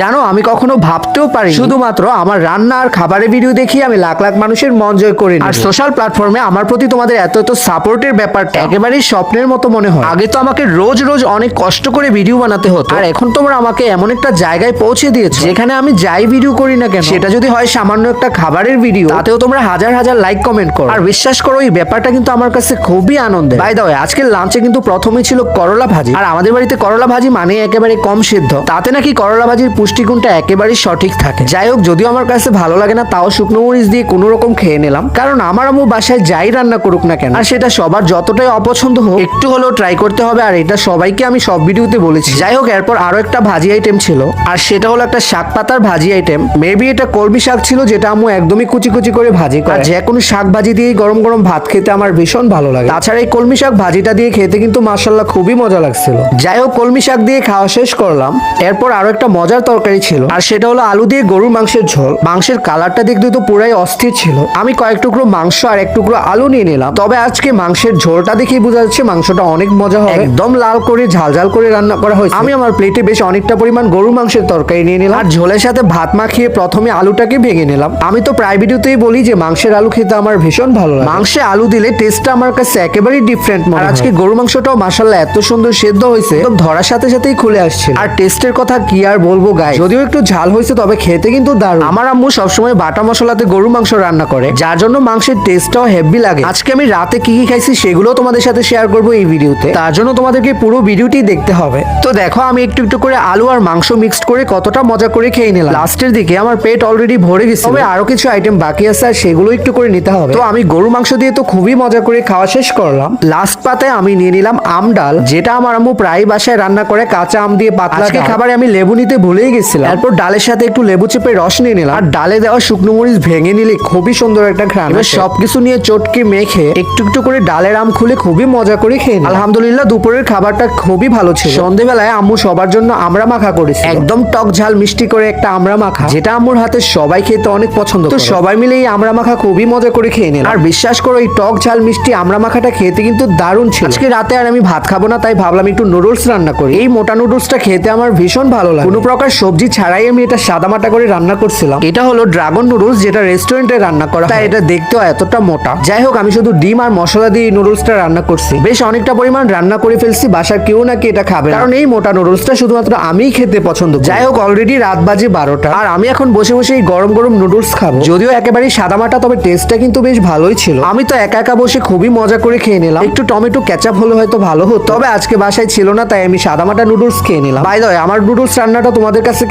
জানো আমি কখনো ভাবতেও পারি শুধুমাত্র আমার রান্না আর খাবারের ভিডিও দেখি আমি লাখ লাখ মানুষের মন জয় করে নিই। আর সোশ্যাল প্ল্যাটফর্মে আমার প্রতি তোমাদের এত এত সাপোর্টের ব্যাপারটা একেবারেই স্বপ্নের মতো মনে হয়। আগে তো আমাকে রোজ রোজ অনেক কষ্ট করে ভিডিও বানাতে হতো, আর এখন তোমরা আমাকে এমন একটা জায়গায় পৌঁছে দিয়েছো যেখানে আমি যাই ভিডিও করি না কেন, সেটা যদি হয় সামান্য একটা খাবারের ভিডিও, তাতেও তোমরা হাজার হাজার লাইক কমেন্ট করো। আর বিশ্বাস করো এই ব্যাপারটা কিন্তু আমার কাছে খুবই আনন্দের। বাই দ্য ওয়ে, আজকের লাঞ্চে কিন্তু প্রথমেই ছিল করলা ভাজি। আর আমাদের বাড়িতে করলা ভাজি মানে একেবারে কম সিদ্ধ, তাতে নাকি করলা ভাজির পুষ্টিগুণটা একেবারেই সঠিক থাকে। যাই হোক, যদিও আমার কাছে ভালো লাগে না, তাও শুকনো মরিচ দিয়ে কোনো রকম খেয়ে নিলাম, কারণ আমার আম্মু বাসায় যাই রান্না করুক না কেন, আর সেটা সবার যতটাই অপছন্দ হোক, একটু হলেও ট্রাই করতে হবে। আর এটা সবাইকে আমি সব ভিডিওতে বলেছি। যাই হোক, এরপর আরো একটা ভাজি আইটেম ছিল, আর সেটা হলো একটা শাক পাতার ভাজি আইটেম। মেবি এটা কলমি শাক ছিল, যেটা আম্মু একদমই কুচি কুচি করে ভাজি করে। আর যে কোনো শাক ভাজি দিয়ে গরম গরম ভাত খেতে আমার ভীষণ ভালো লাগে। তাছাড়া এই কলমি শাক ভাজিটা দিয়ে খেতে কিন্তু মাশাআল্লাহ খুবই মজা লাগছিল। যাই হোক, কলমি শাক দিয়ে খাওয়া শেষ করলাম। এরপর আরো একটা মজার তরকারি ছিল, আর সেটা হলো আলু দিয়ে গরুর মাংসের ঝোল। মাংসের কালারটা দেখতে তো পুরাই অস্থির ছিল। আমি কয়েক টুকরো মাংস আর এক টুকরো আলু নিয়ে নিলাম। তবে আজকে মাংসের ঝোলটা দেখেই বোঝা যাচ্ছে মাংসটা অনেক মজা হবে, একদম লাল করে ঝাল ঝাল করে রান্না করা হয়েছে। আমি আমার প্লেটে বেশ অনেকটা পরিমাণ গরুর মাংসের তরকারি নিয়ে নিলাম, আর ঝোলের সাথে ভাত মাখিয়ে প্রথমে আলুটাকে ভেঙে নিলাম। আমি তো প্রায় ভিডিওতেই বলি যে মাংসের আলু খেতে আমার ভীষণ ভালো লাগে। মাংসে আলু দিলে টেস্টটা আমার কাছে একেবারেই ডিফারেন্ট মনে হয়। আজকে গরুর মাংসটাও মাশাআল্লাহ এত সুন্দর সেদ্ধ হয়েছে, একদম ধরার সাথে সাথেই খুলে আসছে। আর টেস্টের কথা কি আর বলবো গাইস, যদিও একটু ঝাল হয়েছে তবে খেতে কিন্তু দারুণ। আমার আম্মু সবসময় বাটা মশলাতে গরুর মাংস রান্না করে, যার জন্য মাংসের টেস্টটাও হেভি লাগে। আজকে আমি রাতে কি কি খাইছি সেগুলো তোমাদের সাথে শেয়ার করবো এই ভিডিওতে, তার জন্য তোমাদেরকে পুরো ভিডিওটি দেখতে হবে। তো দেখো, আমি একটু একটু করে আলু আর মাংস মিক্সড করে কতটা মজা করে খেয়ে নিলাম। লাস্টের দিকে আমার পেট অলরেডি ভরে গেছে, তবে আরো কিছু আইটেম বাকি আছে, আর সেগুলো একটু করে নিতে হবে। তো আমি গরু মাংস দিয়ে তো খুবই মজা করে খাওয়া শেষ করলাম। লাস্ট পাতে আমি নিয়ে নিলাম আম ডাল, যেটা আমার আম্মু প্রায় বাসায় রান্না করে কাঁচা আম দিয়ে পাতলা। আজকে খাবারে আমি লেবু নিতে ভুলেই গেছিলাম। এরপর ডালের সাথে একটু লেবু চেপে রস নিয়ে নিলাম, আর ডালে দেওয়া শুকনো মরিচ ভেঙে নিলে খুবই সুন্দর একটা ঘ্রাণ। এবার সবকিছু নিয়ে চটকে মেখে একটু একটু করে ডালের আম খুলে খুবই মজা করে খেয়ে নিলাম। আলহামদুলিল্লাহ, দুপুরের খাবারটা খুবই ভালো ছিল। সন্ধ্যেবেলায় আম্মু সবার জন্য আমড়া মাখা করেছে, একদম টক ঝাল মিষ্টি করে একটা আমড়া মাখা, যেটা আম্মুর হাতে সবাই খেতে অনেক পছন্দ করে। তো সবাই মিলে এই আমড়া মাখা খুবই মজা করে খেয়ে নিলাম। আর বিশ্বাস করো, এই টক ঝাল মিষ্টি আমড়া মাখাটা খেতে কিন্তু দারুণ ছিল। আজকে রাতে আর আমি ভাত খাবো না, তাই ভাবলাম একটু নুডলস রান্না করি। এই মোটা নুডলসটা খেতে আমার ভীষণ ভালো লাগে। কোনো প্রকার সবজি ছাড়াই আমি এটা সাদামাটা করে রান্না করছিলাম। এটা হলো ড্রাগন নুডলস, যেটা রেস্টুরেন্টে রান্না করা, তাই এটা দেখতেও এতটা মোটা। যাই হোক, আমি শুধু ডিম আর মশলা দিয়ে এই নুডলসটা রান্না করছি। বেশ অনেকটা পরিমাণ রান্না করে ফেলছি, বাসার কেউ নাকি এটা খাবে, কারণ এই মোটা নুডলসটা শুধুমাত্র আমিই খেতে পছন্দ করি। যাই হোক, অলরেডি রাত বাজে 12টা, আর আমি এখন বসে বসে এই গরম গরম নুডলস খাবো। যদিও একেবারেই সাদামাটা, তবে টেস্টটা কিন্তু বেশ ভালোই ছিল। আমি তো একা একা বসে খুবই মজা করে খেয়ে নিলাম। একটু টমেটো কেচাপ হলে হয়তো ভালো হতো, তবে আজকে বাসায় ছিল না, তাই আমি সাদামাটা নুডলস খেয়ে নিলাম। বাই দ্য ওয়ে, আমার নুডলস রান্নাটা তোমাদের কাছে কেমন